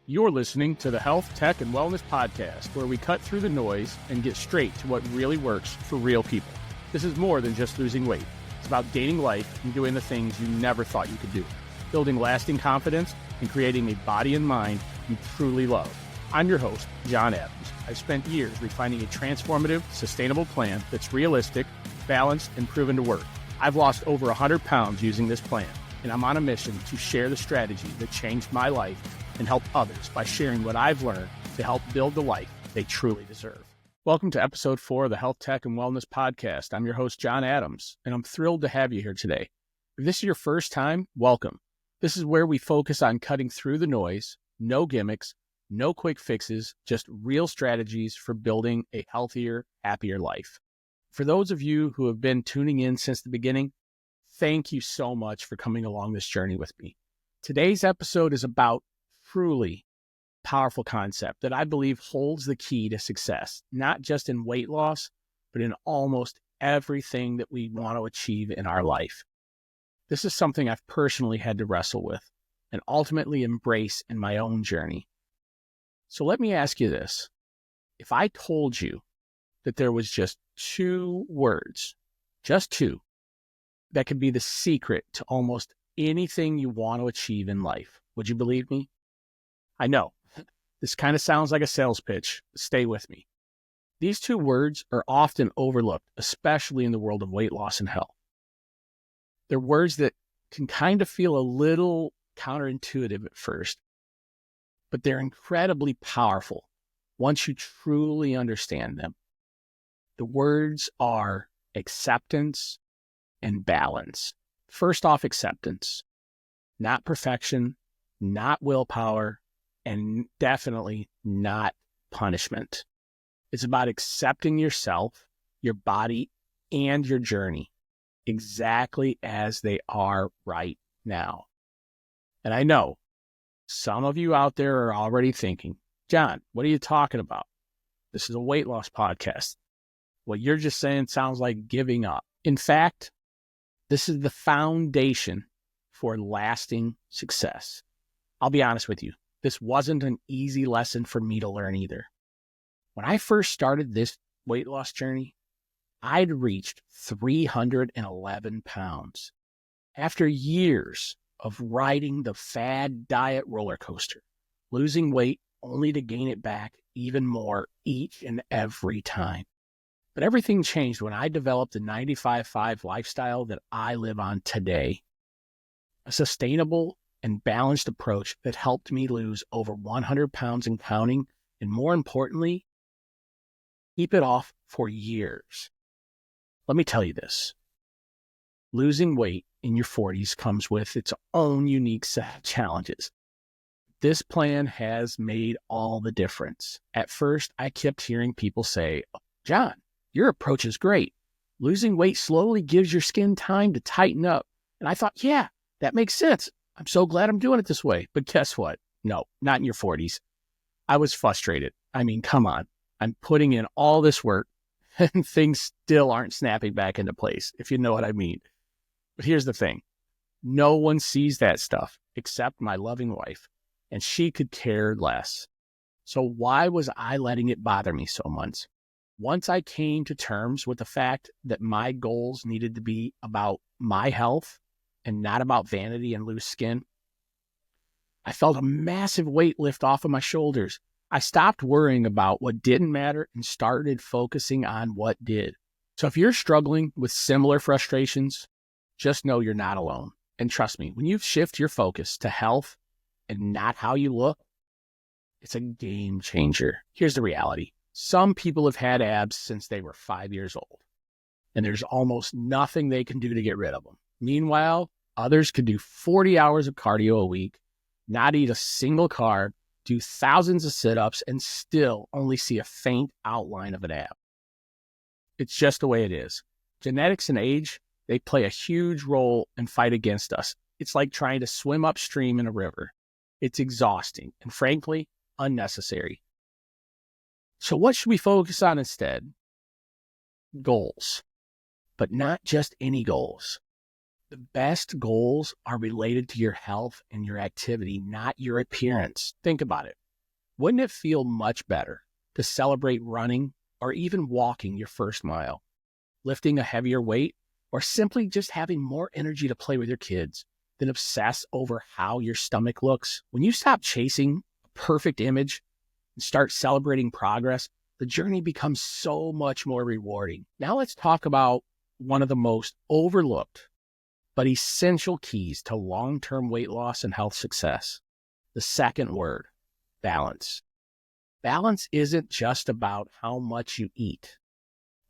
You're listening to the Health, Tech, and Wellness Podcast, where we cut through the noise and get straight to what really works for real people. This is more than just losing weight. It's about gaining life and doing the things you never thought you could do, building lasting confidence and creating a body and mind you truly love. I'm your host, John Adams. I've spent years refining a transformative, sustainable plan that's realistic, balanced, and proven to work. I've lost over 100 pounds using this plan, and I'm on a mission to share the strategy that changed my life and help others by sharing what I've learned to help build the life they truly deserve. Welcome to episode 4 of the Health, Tech, and Wellness Podcast. I'm your host, John Adams, and I'm thrilled to have you here today. If this is your first time, welcome. This is where we focus on cutting through the noise, no gimmicks, no quick fixes, just real strategies for building a healthier, happier life. For those of you who have been tuning in since the beginning, thank you so much for coming along this journey with me. Today's episode is about truly powerful concept that I believe holds the key to success, not just in weight loss, but in almost everything that we want to achieve in our life. This is something I've personally had to wrestle with and ultimately embrace in my own journey. So let me ask you this. If I told you that there was just 2 words, just 2, that could be the secret to almost anything you want to achieve in life, would you believe me? I know, this kind of sounds like a sales pitch. Stay with me. These 2 words are often overlooked, especially in the world of weight loss and health. They're words that can kind of feel a little counterintuitive at first, but they're incredibly powerful once you truly understand them. The words are acceptance and balance. First off, acceptance, not perfection, not willpower, and definitely not punishment. It's about accepting yourself, your body, and your journey exactly as they are right now. And I know some of you out there are already thinking, John, what are you talking about? This is a weight loss podcast. What you're just saying sounds like giving up. In fact, this is the foundation for lasting success. I'll be honest with you. This wasn't an easy lesson for me to learn either. When I first started this weight loss journey, I'd reached 311 pounds. After years of riding the fad diet roller coaster, losing weight only to gain it back even more each and every time. But everything changed when I developed the 95-5 lifestyle that I live on today. A sustainable and balanced approach that helped me lose over 100 pounds and counting, and more importantly, keep it off for years. Let me tell you this. Losing weight in your 40s comes with its own unique set of challenges. This plan has made all the difference. At first, I kept hearing people say, John, your approach is great. Losing weight slowly gives your skin time to tighten up. And I thought, yeah, that makes sense. I'm so glad I'm doing it this way. But guess what? No, not in your 40s. I was frustrated. I mean, come on. I'm putting in all this work and things still aren't snapping back into place, if you know what I mean. But here's the thing. No one sees that stuff except my loving wife, and she could care less. So why was I letting it bother me so much? Once I came to terms with the fact that my goals needed to be about my health and not about vanity and loose skin, I felt a massive weight lift off of my shoulders. I stopped worrying about what didn't matter and started focusing on what did. So if you're struggling with similar frustrations, just know you're not alone. And trust me, when you shift your focus to health and not how you look, it's a game changer. Here's the reality. Some people have had abs since they were 5 years old, and there's almost nothing they can do to get rid of them. Meanwhile, others could do 40 hours of cardio a week, not eat a single carb, do thousands of sit-ups, and still only see a faint outline of an ab. It's just the way it is. Genetics and age, they play a huge role and fight against us. It's like trying to swim upstream in a river. It's exhausting and frankly, unnecessary. So what should we focus on instead? Goals, but not just any goals. The best goals are related to your health and your activity, not your appearance. Think about it. Wouldn't it feel much better to celebrate running or even walking your first mile, lifting a heavier weight, or simply just having more energy to play with your kids than obsess over how your stomach looks? When you stop chasing a perfect image and start celebrating progress, the journey becomes so much more rewarding. Now let's talk about one of the most overlooked but essential keys to long-term weight loss and health success. The second word, balance. Balance isn't just about how much you eat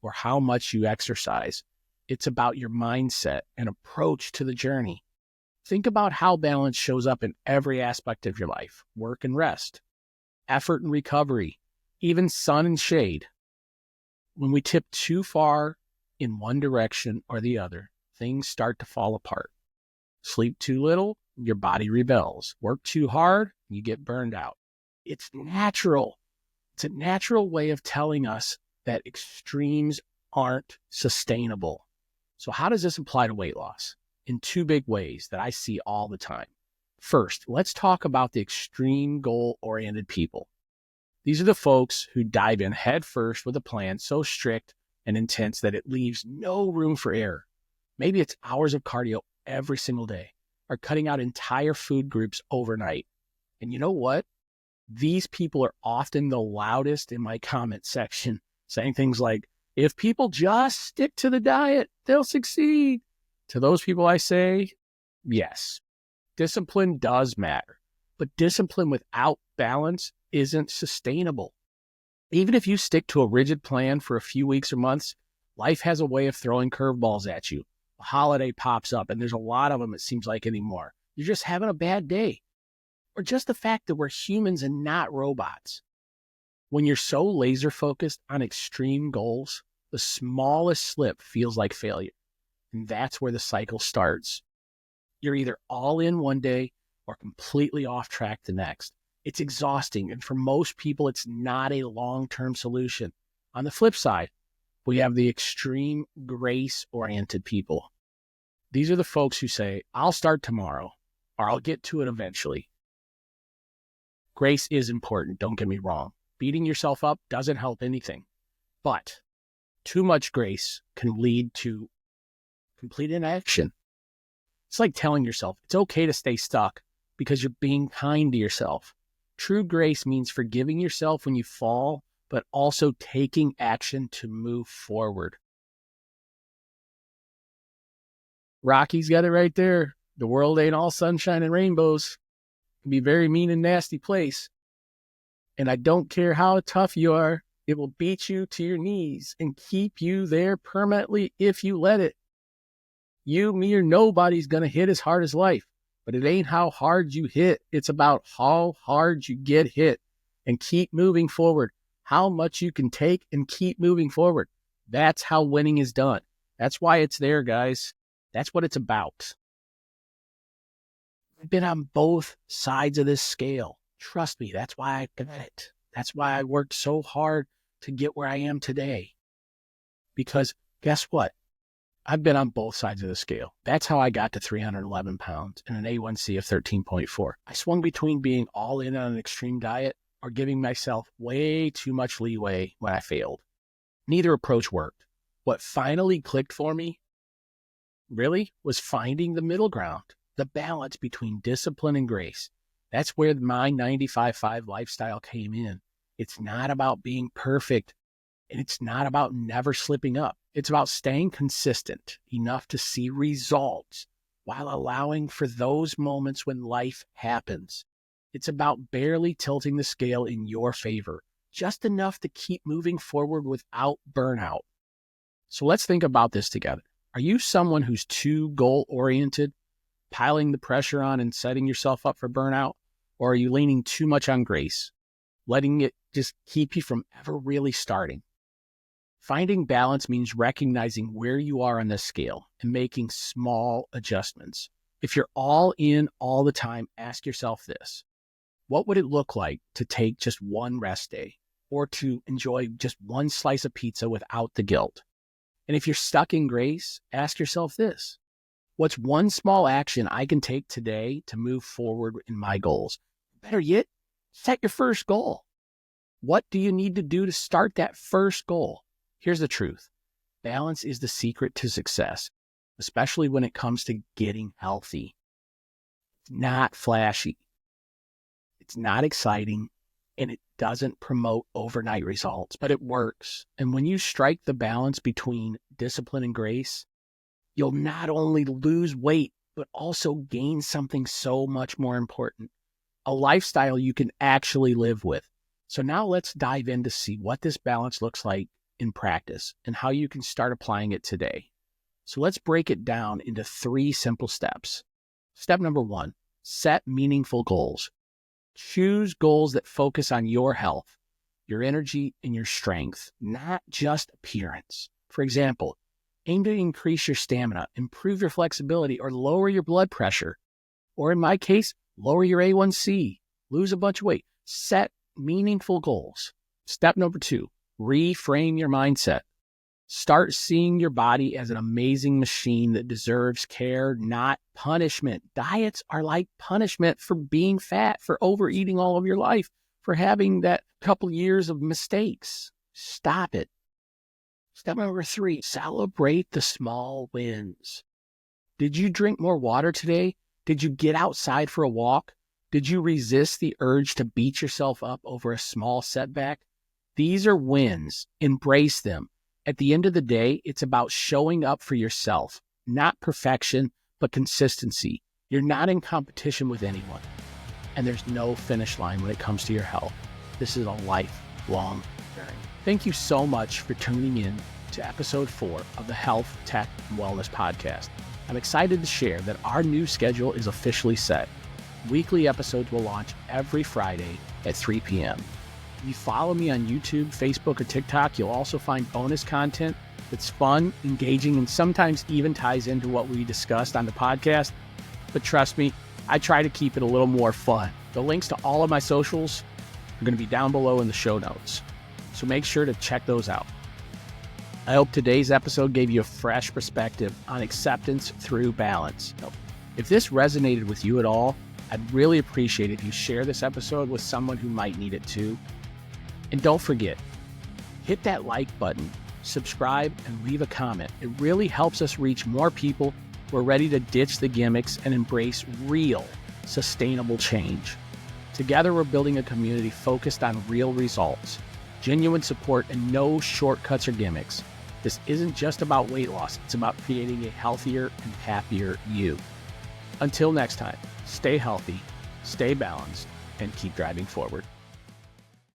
or how much you exercise. It's about your mindset and approach to the journey. Think about how balance shows up in every aspect of your life: work and rest, effort and recovery, even sun and shade. When we tip too far in one direction or the other, things start to fall apart. Sleep too little, your body rebels. Work too hard, you get burned out. It's natural. It's a natural way of telling us that extremes aren't sustainable. So how does this apply to weight loss? In two big ways that I see all the time. First, let's talk about the extreme goal-oriented people. These are the folks who dive in head first with a plan so strict and intense that it leaves no room for error. Maybe it's hours of cardio every single day, or cutting out entire food groups overnight. And you know what? These people are often the loudest in my comment section, saying things like, if people just stick to the diet, they'll succeed. To those people, I say, yes, discipline does matter, but discipline without balance isn't sustainable. Even if you stick to a rigid plan for a few weeks or months, life has a way of throwing curveballs at you. A holiday pops up, and there's a lot of them, it seems like, anymore. You're just having a bad day. Or just the fact that we're humans and not robots. When you're so laser focused on extreme goals, the smallest slip feels like failure. And that's where the cycle starts. You're either all in one day or completely off track the next. It's exhausting, and for most people, it's not a long-term solution. On the flip side, we have the extreme grace-oriented people. These are the folks who say, I'll start tomorrow, or I'll get to it eventually. Grace is important, don't get me wrong. Beating yourself up doesn't help anything. But too much grace can lead to complete inaction. It's like telling yourself it's okay to stay stuck because you're being kind to yourself. True grace means forgiving yourself when you fall, but also taking action to move forward. Rocky's got it right there. The world ain't all sunshine and rainbows. It can be a very mean and nasty place. And I don't care how tough you are, it will beat you to your knees and keep you there permanently if you let it. You, me, or nobody's going to hit as hard as life. But it ain't how hard you hit. It's about how hard you get hit and keep moving forward. How much you can take and keep moving forward. That's how winning is done. That's why it's there, guys. That's what it's about. I've been on both sides of this scale. Trust me, that's why I got it. That's why I worked so hard to get where I am today. Because guess what? I've been on both sides of the scale. That's how I got to 311 pounds and an A1C of 13.4. I swung between being all in on an extreme diet or giving myself way too much leeway when I failed. Neither approach worked. What finally clicked for me, really, was finding the middle ground, the balance between discipline and grace. That's where my 95-5 lifestyle came in. It's not about being perfect, and it's not about never slipping up. It's about staying consistent enough to see results while allowing for those moments when life happens. It's about barely tilting the scale in your favor, just enough to keep moving forward without burnout. So let's think about this together. Are you someone who's too goal-oriented, piling the pressure on and setting yourself up for burnout? Or are you leaning too much on grace, letting it just keep you from ever really starting? Finding balance means recognizing where you are on this scale and making small adjustments. If you're all in all the time, ask yourself this. What would it look like to take just one rest day or to enjoy just one slice of pizza without the guilt? And if you're stuck in grace, ask yourself this. What's one small action I can take today to move forward in my goals? Better yet, set your first goal. What do you need to do to start that first goal? Here's the truth. Balance is the secret to success, especially when it comes to getting healthy. It's not flashy. It's not exciting, and it doesn't promote overnight results, but it works. And when you strike the balance between discipline and grace, you'll not only lose weight, but also gain something so much more important, a lifestyle you can actually live with. So now let's dive in to see what this balance looks like in practice and how you can start applying it today. So let's break it down into 3 simple steps. Step number 1, set meaningful goals. Choose goals that focus on your health, your energy, and your strength, not just appearance. For example, aim to increase your stamina, improve your flexibility, or lower your blood pressure. Or in my case, lower your A1C, lose a bunch of weight. Set meaningful goals. Step number 2, reframe your mindset. Start seeing your body as an amazing machine that deserves care, not punishment. Diets are like punishment for being fat, for overeating all of your life, for having that couple years of mistakes. Stop it. Step number 3, celebrate the small wins. Did you drink more water today? Did you get outside for a walk? Did you resist the urge to beat yourself up over a small setback? These are wins. Embrace them. At the end of the day, it's about showing up for yourself, not perfection, but consistency. You're not in competition with anyone, and there's no finish line when it comes to your health. This is a lifelong journey. Thank you so much for tuning in to episode 4 of the Health, Tech, and Wellness Podcast. I'm excited to share that our new schedule is officially set. Weekly episodes will launch every Friday at 3 p.m. If you follow me on YouTube, Facebook, or TikTok, you'll also find bonus content that's fun, engaging, and sometimes even ties into what we discussed on the podcast. But trust me, I try to keep it a little more fun. The links to all of my socials are going to be down below in the show notes, so make sure to check those out. I hope today's episode gave you a fresh perspective on acceptance through balance. If this resonated with you at all, I'd really appreciate it if you share this episode with someone who might need it too. And don't forget, hit that like button, subscribe, and leave a comment. It really helps us reach more people who are ready to ditch the gimmicks and embrace real, sustainable change. Together, we're building a community focused on real results, genuine support, and no shortcuts or gimmicks. This isn't just about weight loss. It's about creating a healthier and happier you. Until next time, stay healthy, stay balanced, and keep driving forward.